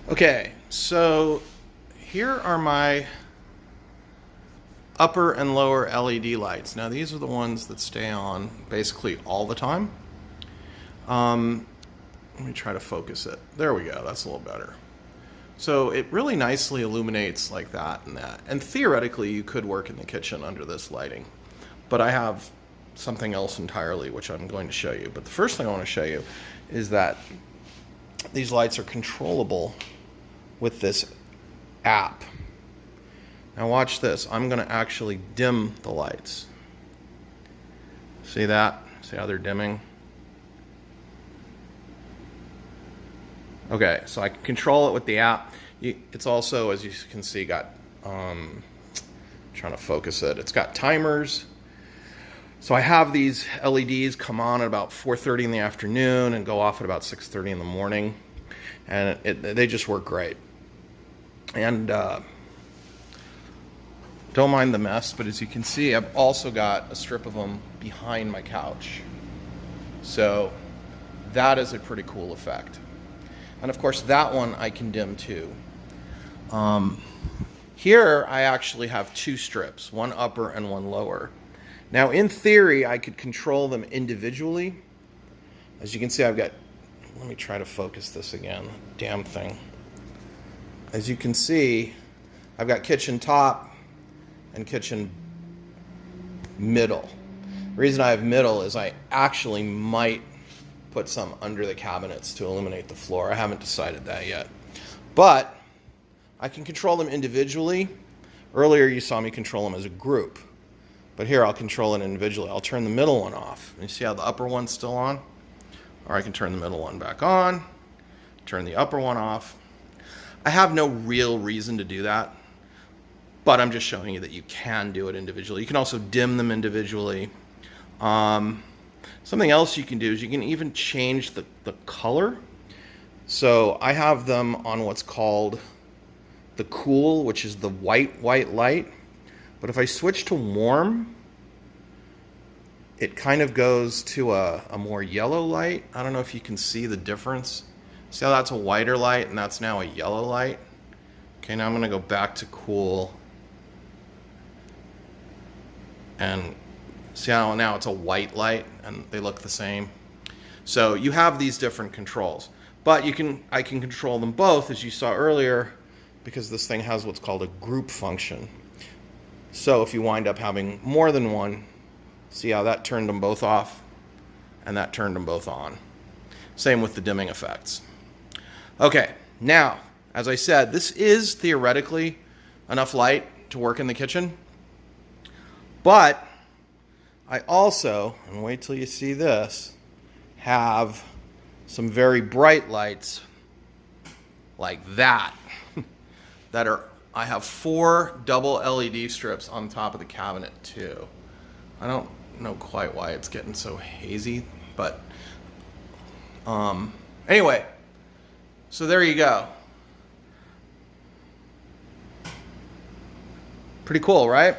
Okay, so here are my upper and lower LED lights. Now these are the ones that stay on basically all the time. Let me try to focus it. There we go, that's a little better. So it really nicely illuminates like that and that. And theoretically you could work in the kitchen under this lighting. But I have something else entirely which I'm going to show you. But the first thing I want to show you is that these lights are controllable with this app. Now watch this. I'm going to actually dim the lights. See that? See how they're dimming? Okay, so I can control it with the app. It's also, as you can see, got, trying to focus it, it's got timers. So I have these LEDs come on at about 4:30 in the afternoon and go off at about 6:30 in the morning. And they just work great. And don't mind the mess, but as you can see, I've also got a strip of them behind my couch. So that is a pretty cool effect. And of course, that one I can dim too. Here, I actually have two strips, one upper and one lower. Now, in theory, I could control them individually. As you can see, I've got, let me try to focus this again, damn thing. As you can see, I've got kitchen top and kitchen middle. The reason I have middle is I actually might put some under the cabinets to illuminate the floor. I haven't decided that yet. But I can control them individually. Earlier you saw me control them as a group. But here I'll control it individually. I'll turn the middle one off. You see how the upper one's still on? Or I can turn the middle one back on, turn the upper one off. I have no real reason to do that, but I'm just showing you that you can do it individually. You can also dim them individually. Something else you can do is you can even change the color. So I have them on what's called the cool, which is the white light. But if I switch to warm, it kind of goes to a more yellow light. I don't know if you can see the difference. See how that's a whiter light and that's now a yellow light? Okay, now I'm gonna go back to cool. And see how now it's a white light and they look the same. So you have these different controls. But I can control them both, as you saw earlier, because this thing has what's called a group function. So if you wind up having more than one, see how that turned them both off and that turned them both on. Same with the dimming effects. Okay, now, as I said, this is theoretically enough light to work in the kitchen. But I also, and wait till you see this, have some very bright lights like that. I have 4 double LED strips on top of the cabinet too. I don't know quite why it's getting so hazy, but anyway, so there you go. Pretty cool, right?